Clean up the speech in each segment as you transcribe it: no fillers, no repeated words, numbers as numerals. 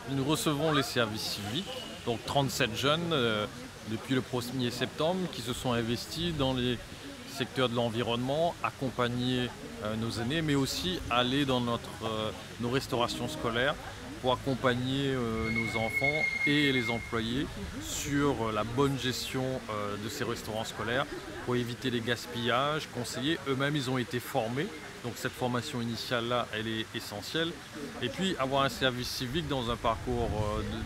Nous recevons les services civiques, donc 37 jeunes depuis le 1er septembre qui se sont investis dans les secteurs de l'environnement, accompagner nos aînés, mais aussi aller dans nos restaurations scolaires pour accompagner nos enfants et les employés sur la bonne gestion de ces restaurants scolaires, pour éviter les gaspillages, conseiller. Eux-mêmes, ils ont été formés, donc cette formation initiale-là, elle est essentielle. Et puis, avoir un service civique dans un parcours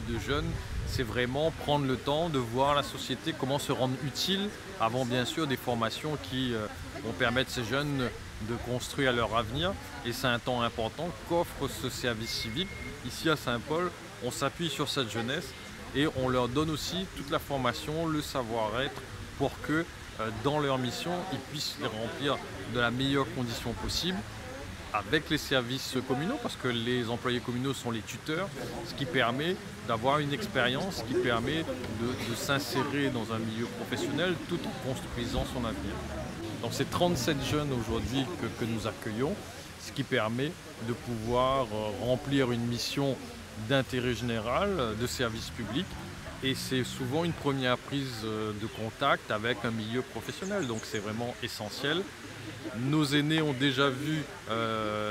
de jeunes, c'est vraiment prendre le temps de voir la société, comment se rendre utile, avant bien sûr des formations qui vont permettre ces jeunes de construire leur avenir. Et c'est un temps important qu'offre ce service civique. Ici à Saint-Paul, on s'appuie sur cette jeunesse et on leur donne aussi toute la formation, le savoir-être pour que dans leur mission, ils puissent les remplir de la meilleure condition possible avec les services communaux, parce que les employés communaux sont les tuteurs, ce qui permet d'avoir une expérience, qui permet de s'insérer dans un milieu professionnel tout en construisant son avenir. Donc c'est 37 jeunes aujourd'hui que nous accueillons, ce qui permet de pouvoir remplir une mission d'intérêt général, de service public. Et c'est souvent une première prise de contact avec un milieu professionnel, donc c'est vraiment essentiel. Nos aînés ont déjà vu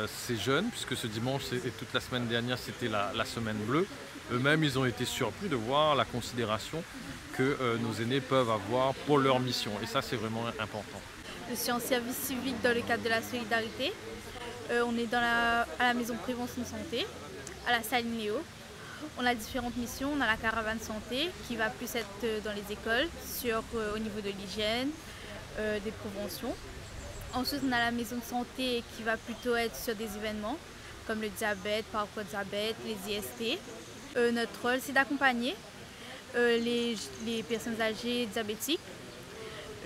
ces jeunes, puisque ce dimanche et toute la semaine dernière c'était la semaine bleue. Eux-mêmes, ils ont été surpris de voir la considération que nos aînés peuvent avoir pour leur mission, et ça c'est vraiment important. Je suis en service civique dans le cadre de la solidarité. On est à la maison prévention santé, à la salle Néo. On a différentes missions. On a la caravane santé qui va plus être dans les écoles, au niveau de l'hygiène, des préventions. Ensuite, on a la maison de santé qui va plutôt être sur des événements comme le diabète, par rapport au diabète, les IST. Notre rôle, c'est d'accompagner les personnes âgées diabétiques,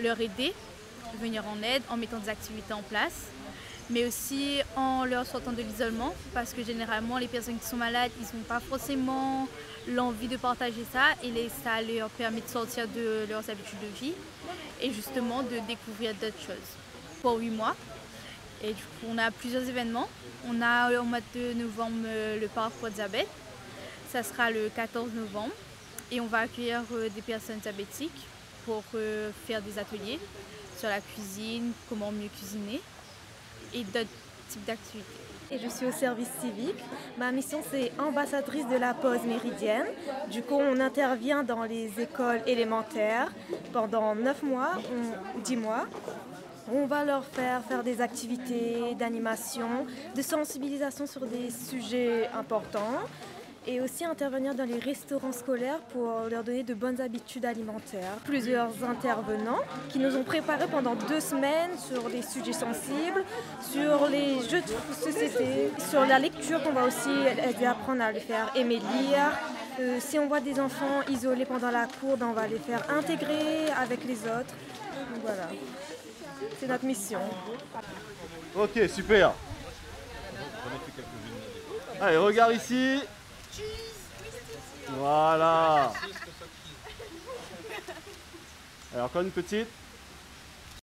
leur aider, venir en aide en mettant des activités en place, mais aussi en leur sortant de l'isolement, parce que généralement les personnes qui sont malades, ils n'ont pas forcément l'envie de partager ça, et ça leur permet de sortir de leurs habitudes de vie et justement de découvrir d'autres choses. Pour 8 mois, et du coup on a plusieurs événements. On a au mois de novembre le parcours diabète, ça sera le 14 novembre, et on va accueillir des personnes diabétiques pour faire des ateliers sur la cuisine, comment mieux cuisiner, et d'autres types d'activités. Et je suis au service civique. Ma mission, c'est ambassadrice de la pause méridienne. Du coup, on intervient dans les écoles élémentaires pendant 9 mois, 10 mois. On va leur faire des activités d'animation, de sensibilisation sur des sujets importants, et aussi intervenir dans les restaurants scolaires pour leur donner de bonnes habitudes alimentaires. Plusieurs intervenants qui nous ont préparés pendant 2 semaines sur des sujets sensibles, sur les jeux de société, sur la lecture qu'on va aussi aider à apprendre à les faire aimer lire. Si on voit des enfants isolés pendant la cour, on va les faire intégrer avec les autres. Donc voilà, c'est notre mission. Ok, super. Allez, regarde ici. Voilà. Alors, encore une petite.